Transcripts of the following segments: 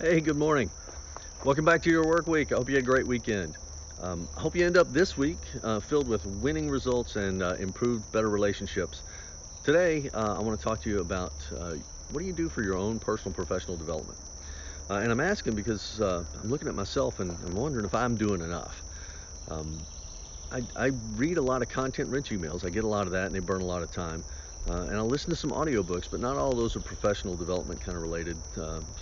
Hey, good morning. Welcome back to your work week. I hope you had a great weekend. I hope you end up this week filled with winning results and improved, better relationships. Today, I want to talk to you about what do you do for your own personal professional development? And I'm asking because I'm looking at myself and I'm wondering if I'm doing enough. Um, I read a lot of content rich emails. I get a lot of that and they burn a lot of time. And I listen to some audiobooks, but not all of those are professional development kind of related.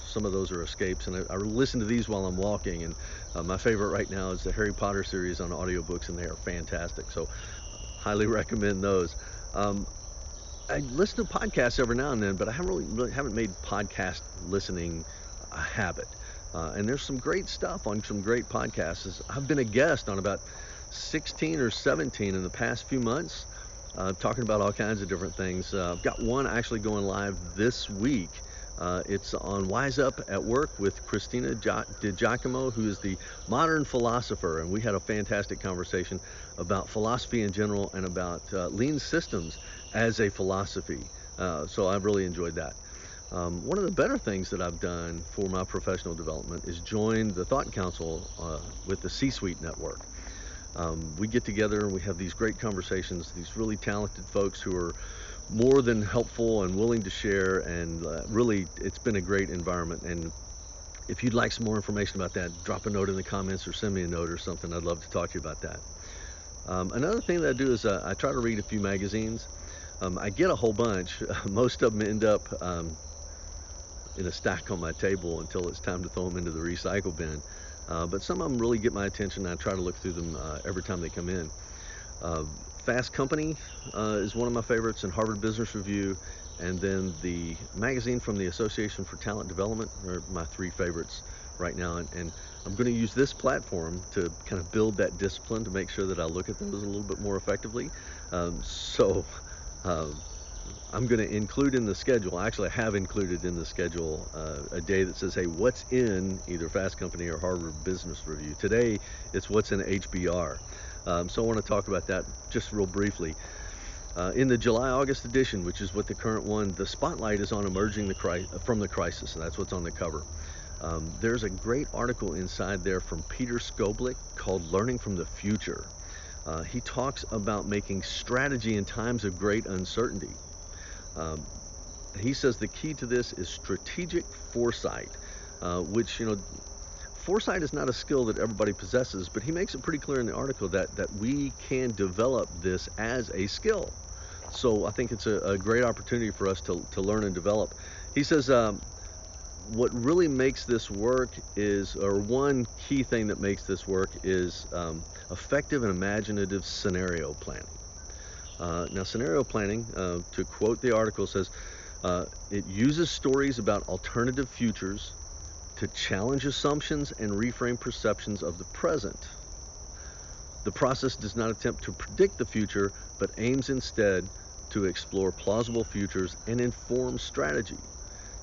Some of those are escapes, and I listen to these while I'm walking. And my favorite right now is the Harry Potter series on audiobooks, and they are fantastic. So, highly recommend those. Um, I listen to podcasts every now and then, but I really haven't made podcast listening a habit. And there's some great stuff on some great podcasts. I've been a guest on about 16 or 17 in the past few months, talking about all kinds of different things. I've got one actually going live this week. It's on Wise Up at Work with Christina DiGiacomo, who is the modern philosopher. And we had a fantastic conversation about philosophy in general and about lean systems as a philosophy. So I've really enjoyed that. One of the better things that I've done for my professional development is join the Thought Council with the C-Suite Network. We get together and we have these great conversations, these really talented folks who are more than helpful and willing to share, and really it's been a great environment. And if you'd like some more information about that, drop a note in the comments or send me a note or something. I'd love to talk to you about that. Another thing that I do is I try to read a few magazines. I get a whole bunch. Most of them end up in a stack on my table until it's time to throw them into the recycle bin. But some of them really get my attention. I try to look through them every time they come in. Uh, Fast Company is one of my favorites, and Harvard Business Review, and then the magazine from the Association for Talent Development are my three favorites right now. And I'm going to use this platform to kind of build that discipline to make sure that I look at those a little bit more effectively. So uh, I'm going to include in the schedule, actually, I have included in the schedule a day that says, hey, what's in either Fast Company or Harvard Business Review? Today, it's what's in HBR. So I want to talk about that just real briefly. In the July-August edition, which is what the current one, the spotlight is on emerging from the crisis, and that's what's on the cover. There's a great article inside there from Peter Skoblik called Learning from the Future. He talks about making strategy in times of great uncertainty. Um, he says the key to this is strategic foresight, which, foresight is not a skill that everybody possesses, but he makes it pretty clear in the article that we can develop this as a skill. So I think it's a great opportunity for us to learn and develop. He says what really makes this work is, or one key thing that makes this work is effective and imaginative scenario planning. Now, scenario planning, to quote the article, says it uses stories about alternative futures to challenge assumptions and reframe perceptions of the present. The process does not attempt to predict the future, but aims instead to explore plausible futures and inform strategy.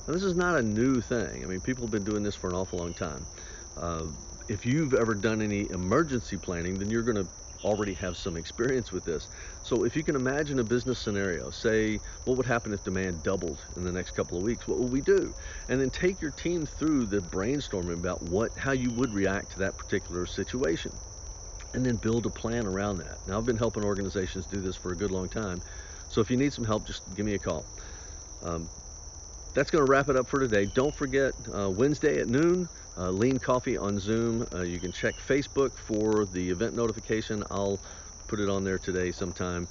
Now, this is not a new thing. I mean, people have been doing this for an awful long time. Uh, if you've ever done any emergency planning, then you're going to already have some experience with this. So if you can imagine a business scenario, say, what would happen if demand doubled in the next couple of weeks? What will we do? And then take your team through the brainstorming about how you would react to that particular situation, and then build a plan around that. Now, I've been helping organizations do this for a good long time. So if you need some help, just give me a call. Um, that's going to wrap it up for today. Don't forget, Wednesday at noon, Lean Coffee on Zoom. You can check Facebook for the event notification. I'll put it on there today sometime.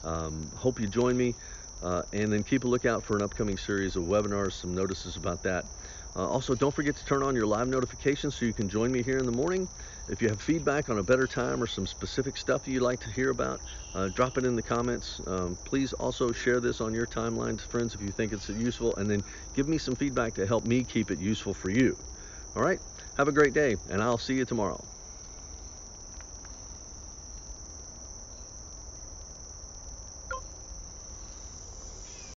Hope you join me. And then keep a lookout for an upcoming series of webinars, some notices about that. Also, don't forget to turn on your live notifications so you can join me here in the morning. If you have feedback on a better time or some specific stuff that you'd like to hear about, drop it in the comments. Please also share this on your timeline to friends if you think it's useful, and then give me some feedback to help me keep it useful for you. All right, have a great day, and I'll see you tomorrow.